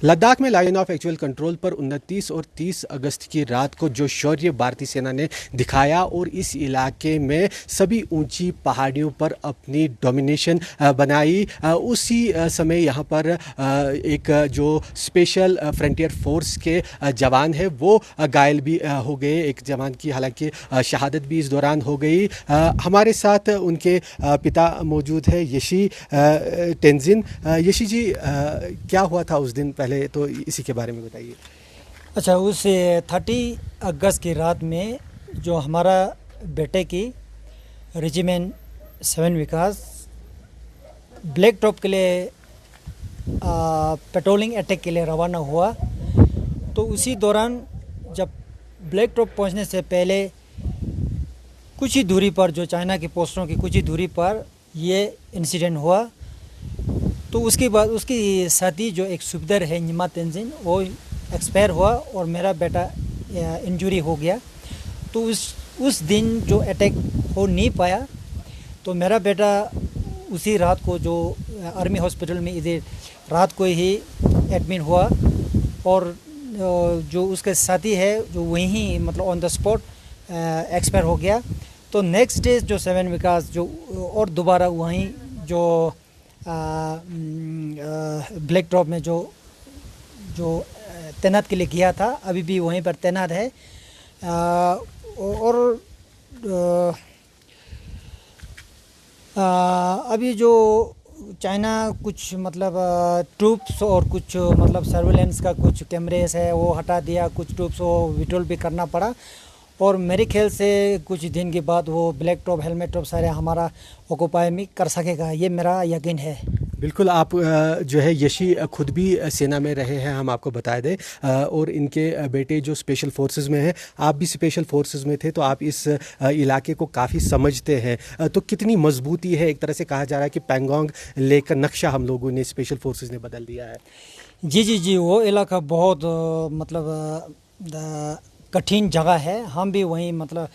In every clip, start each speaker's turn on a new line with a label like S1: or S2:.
S1: लद्दाख में line of actual control पर 29 और 30 अगस्त की रात को जो शौर्य भारतीय सेना ने दिखाया और इस इलाके में सभी ऊंची पहाड़ियों पर अपनी डोमिनेशन बनाई, उसी समय यहाँ पर एक जो स्पेशल फ्रंटियर फोर्स के जवान है वो घायल भी हो गए। एक जवान की हालांकि शहादत भी इस दौरान हो गई। हमारे साथ उनके पिता मौजूद है, यशी तेंजिन। यशी जी, क्या हुआ था उस दिन, पहले तो इसी के बारे में बताइए।
S2: अच्छा, उस 30 अगस्त की रात में जो हमारा बेटे की रेजिमेंट 7 विकास ब्लैक टॉप के लिए पेट्रोलिंग अटैक के लिए रवाना हुआ, तो उसी दौरान जब ब्लैक टॉप पहुंचने से पहले कुछ ही दूरी पर, जो चाइना की पोस्टों की कुछ ही दूरी पर ये इंसिडेंट हुआ। तो उसके बाद उसकी साथी जो एक सूबेदार है निमा तेंजिन, वो एक्सपायर हुआ और मेरा बेटा इंजरी हो गया। तो उस दिन जो अटैक हो नहीं पाया, तो मेरा बेटा उसी रात को जो आर्मी हॉस्पिटल में इधर रात को ही एडमिट हुआ और जो उसके साथी है जो वहीं मतलब ऑन द स्पॉट एक्सपायर हो गया। तो नेक्स्ट डे जो 7 विकास जो और दोबारा वहीं जो ब्लैक टॉप में जो तैनात के लिए गया था, अभी भी वहीं पर तैनात है। और अभी जो चाइना कुछ मतलब ट्रूप्स और कुछ मतलब सर्वेलेंस का कुछ कैमरेस है वो हटा दिया, कुछ ट्रूप्स को विड्रॉल भी करना पड़ा और मेरे ख्याल से कुछ दिन के बाद वो ब्लैक टॉप, हेलमेट टॉप सारे हमारा ऑक्यूपाई में कर सकेगा, ये मेरा यकीन है।
S1: बिल्कुल, आप जो है यशी खुद भी सेना में रहे हैं, हम आपको बता दें, और इनके बेटे जो स्पेशल फोर्सेस में हैं, आप भी स्पेशल फोर्सेस में थे, तो आप इस इलाके को काफ़ी समझते हैं। तो कितनी मजबूती है, एक तरह से कहा जा रहा है कि पैंगोंग लेकर नक्शा हम लोगों ने, स्पेशल फोर्सेस ने बदल दिया है।
S2: जी, वो इलाका बहुत मतलब कठिन जगह है। हम भी वहीं मतलब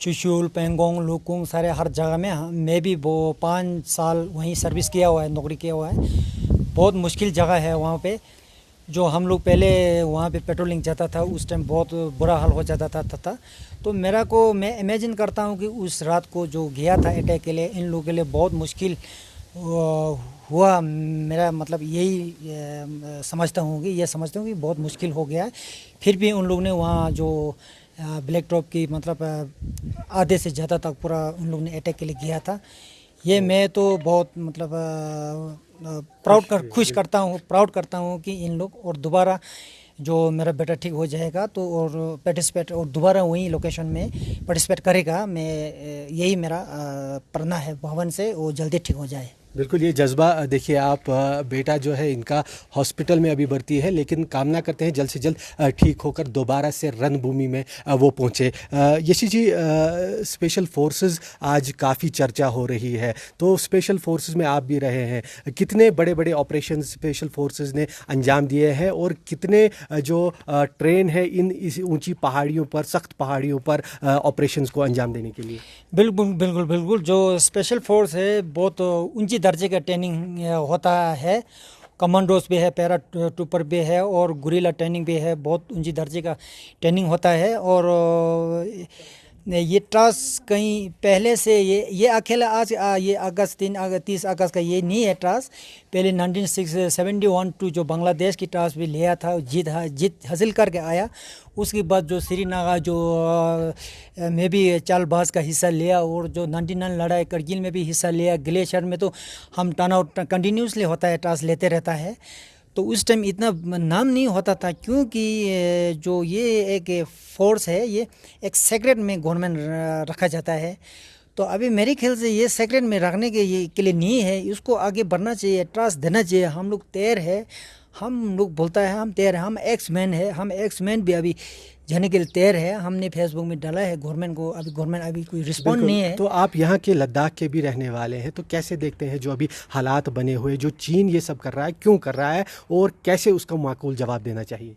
S2: चुशुल, पेंगोंग, लुकुंग सारे हर जगह में मैं भी वो 5 साल वहीं सर्विस किया हुआ है, नौकरी किया हुआ है। बहुत मुश्किल जगह है वहाँ पे। जो हम लोग पहले वहाँ पे पेट्रोलिंग जाता था उस टाइम बहुत बुरा हाल हो जाता था। तो मैं इमेजिन करता हूँ कि उस रात को जो गया था अटैक के लिए, इन लोगों के लिए बहुत मुश्किल हुआ। मेरा मतलब यही समझता हूँ कि बहुत मुश्किल हो गया है। फिर भी उन लोगों ने वहाँ जो ब्लैक टॉप की मतलब आधे से ज़्यादा तक पूरा उन लोगों ने अटैक के लिए किया था। ये मैं तो बहुत मतलब खुश करता हूँ कि इन लोग और दोबारा जो मेरा बेटा ठीक हो जाएगा तो और पार्टिसिपेट और दोबारा वही लोकेशन में पार्टिसिपेट करेगा। मैं यही मेरा प्रार्थना है भगवान से वो जल्दी ठीक हो जाए।
S1: बिल्कुल, ये जज्बा देखिए आप, बेटा जो है इनका हॉस्पिटल में अभी भर्ती है, लेकिन कामना करते हैं जल्द से जल्द ठीक होकर दोबारा से रणभूमि में वो पहुँचे। यशी जी, स्पेशल फोर्सेस आज काफ़ी चर्चा हो रही है, तो स्पेशल फोर्सेस में आप भी रहे हैं, कितने बड़े बड़े ऑपरेशन स्पेशल फोर्सेस ने अंजाम दिए हैं और कितने जो ट्रेन है इस ऊंची पहाड़ियों पर, सख्त पहाड़ियों पर ऑपरेशंस को अंजाम देने के लिए?
S2: बिल्कुल, जो स्पेशल फोर्स है बहुत ऊंची दर्जे का ट्रेनिंग होता है। कमांडोस भी है, पैरा ट्रूपर भी है और गुरिल्ला ट्रेनिंग भी है। बहुत ऊंची दर्जे का ट्रेनिंग होता है और ये टास्क कहीं पहले से ये अकेला आज ये 30 अगस्त का ये नहीं है टास्क। पहले 1971 टू जो बांग्लादेश की टास्क भी लिया था, जीत हासिल करके आया। उसके बाद जो श्रीनगर जो में भी चालबाज का हिस्सा लिया और जो 99 लड़ाई करगिल में भी हिस्सा लिया। ग्लेशियर में तो हम टर्न आउट कंटिन्यूसली होता है, टास्क लेते रहता है। तो उस टाइम इतना नाम नहीं होता था क्योंकि जो ये एक फोर्स है ये एक सेक्रेट में गवर्नमेंट रखा जाता है। तो अभी मेरे ख्याल से ये सेक्रेट में रखने के लिए नहीं है, इसको आगे बढ़ना चाहिए, ट्रस्ट देना चाहिए। हम लोग तैयार है, हम लोग बोलता है हम तैयार है, हम एक्स-मैन है, हम एक्स-मैन भी अभी जाने के लिए तैयार है। हमने फेसबुक में डाला है गवर्नमेंट को, अभी गवर्नमेंट अभी कोई रिस्पॉन्ड नहीं है।
S1: तो आप यहाँ के लद्दाख के भी रहने वाले हैं, तो कैसे देखते हैं जो अभी हालात बने हुए, जो चीन ये सब कर रहा है, क्यों कर रहा है और कैसे उसका माकूल जवाब देना चाहिए?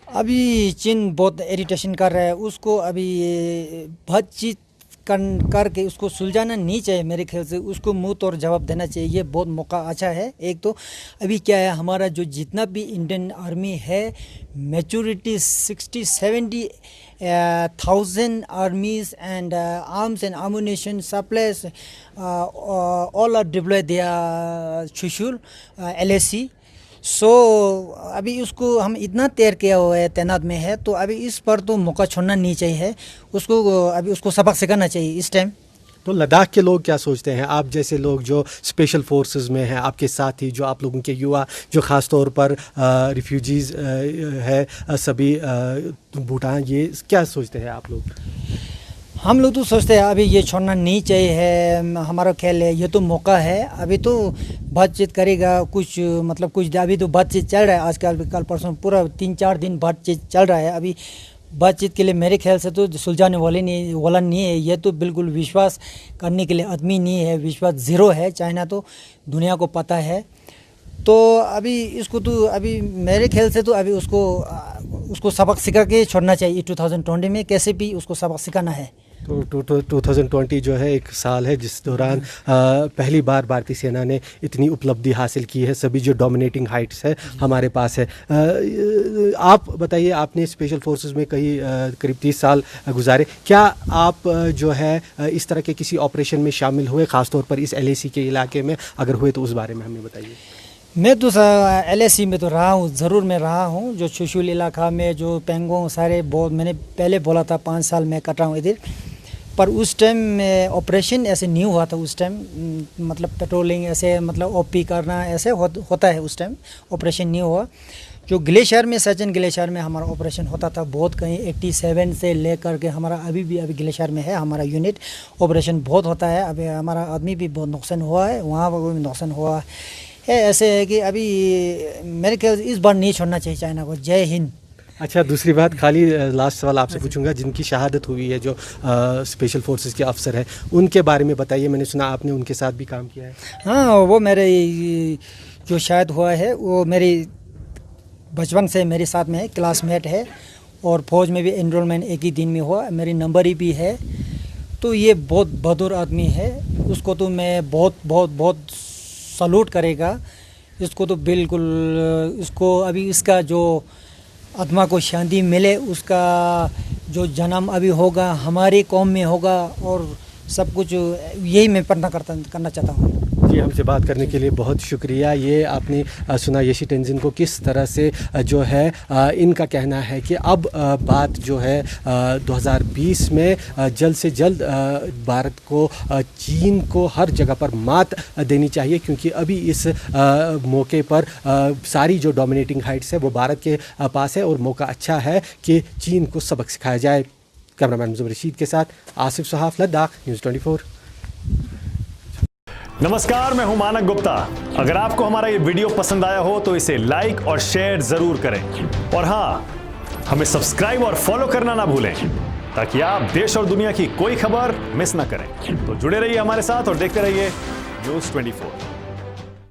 S2: अभी चीन बहुत इरिटेशन कर रहा है, उसको अभी बातचीत करके उसको सुलझाना नहीं चाहिए मेरे ख्याल से, उसको मुंह तोड़ जवाब देना चाहिए। ये बहुत मौका अच्छा है। एक तो अभी क्या है, हमारा जो जितना भी इंडियन आर्मी है मेचूरिटी 60-70,000 armies and arms and ammunition supplies all are deployed there Chushul LAC। सो अभी उसको हम इतना तैयार किया हुआ है, तैनात में है, तो अभी इस पर तो मौका छोड़ना नहीं चाहिए उसको। अभी उसको सबक सिखाना चाहिए इस टाइम।
S1: तो लद्दाख के लोग क्या सोचते हैं, आप जैसे लोग जो स्पेशल फोर्सेस में हैं, आपके साथ ही जो आप लोगों के युवा जो ख़ास तौर पर रिफ्यूजीज़ है सभी भूटान, ये क्या सोचते हैं आप लोग?
S2: हम लोग तो सोचते हैं अभी ये छोड़ना नहीं चाहिए है। हमारा ख्याल है ये तो मौका है, अभी तो बातचीत करेगा कुछ, मतलब कुछ अभी तो बातचीत चल रहा है, आजकल कल परसों पूरा 3-4 दिन बातचीत चल रहा है। अभी बातचीत के लिए मेरे ख्याल से तो सुलझाने वाला नहीं है। ये तो बिल्कुल विश्वास करने के लिए आदमी नहीं है, विश्वास ज़ीरो है। चाइना तो दुनिया को पता है। तो अभी इसको तो अभी मेरे ख्याल से तो अभी उसको सबक सिखा के छोड़ना चाहिए। 2020 में कैसे भी उसको सबक सिखाना है।
S1: तो 2020 जो है एक साल है जिस दौरान पहली बार भारतीय सेना ने इतनी उपलब्धि हासिल की है, सभी जो डोमिनेटिंग हाइट्स है हमारे पास है। आप बताइए, आपने स्पेशल फोर्सेस में करीब 30 साल गुजारे, क्या आप जो है इस तरह के किसी ऑपरेशन में शामिल हुए, ख़ासतौर पर इस LAC के इलाके में? अगर हुए तो उस बारे में हमें बताइए।
S2: मैं तो LAC में तो रहा हूँ, ज़रूर मैं रहा हूँ। जो चुशुल इलाका में जो पेंगोंग सारे बहुत, मैंने पहले बोला था 5 साल में कटा हूँ इधर, पर उस टाइम में ऑपरेशन ऐसे नहीं हुआ था। उस टाइम मतलब पेट्रोलिंग ऐसे, मतलब OP करना ऐसे होता है, उस टाइम ऑपरेशन नहीं हुआ। जो ग्लेशियर में, सचिन ग्लेशियर में हमारा ऑपरेशन होता था बहुत, कहीं 87 से लेकर के हमारा अभी ग्लेशियर में है हमारा यूनिट। ऑपरेशन बहुत होता है। अभी हमारा आदमी भी बहुत नुकसान हुआ है, वहाँ पर भी नुकसान हुआ है। ऐसे है कि अभी मेरे ख्याल इस बार नहीं छोड़ना चाहिए चाइना को। जय हिंद।
S1: अच्छा, दूसरी बात, खाली लास्ट सवाल आपसे पूछूंगा, जिनकी शहादत हुई है, जो स्पेशल फोर्सेस के अफसर हैं, उनके बारे में बताइए। मैंने सुना आपने उनके साथ भी काम किया है।
S2: हाँ, वो मेरे जो शहीद हुआ है वो मेरी बचपन से मेरे साथ में है, क्लासमेट है, और फौज में भी एनरोलमेंट एक ही दिन में हुआ, मेरी नंबर ही भी है। तो ये बहुत बहादुर आदमी है, उसको तो मैं बहुत बहुत बहुत सलूट करेगा। इसको तो बिल्कुल, इसको अभी इसका जो आत्मा को शांति मिले, उसका जो जन्म अभी होगा हमारी कौम में होगा, और सब कुछ यही मैं करना चाहता हूँ।
S1: जी, हमसे बात करने के लिए बहुत शुक्रिया। ये आपने सुना येशी तेंजिन को, किस तरह से जो है इनका कहना है कि अब बात जो है 2020 में जल्द से जल्द भारत को, चीन को हर जगह पर मात देनी चाहिए, क्योंकि अभी इस मौके पर सारी जो डोमिनेटिंग हाइट्स है वो भारत के पास है, और मौका अच्छा है कि चीन को सबक सिखाया जाए। कैमरामैन मुज़फ़्फ़र रशीद के साथ आसिफ सहाफ, लद्दाख, न्यूज़ 24।
S3: नमस्कार, मैं हूं मानक गुप्ता। अगर आपको हमारा ये वीडियो पसंद आया हो तो इसे लाइक और शेयर जरूर करें, और हाँ, हमें सब्सक्राइब और फॉलो करना ना भूलें, ताकि आप देश और दुनिया की कोई खबर मिस ना करें। तो जुड़े रहिए हमारे साथ और देखते रहिए न्यूज़ 24।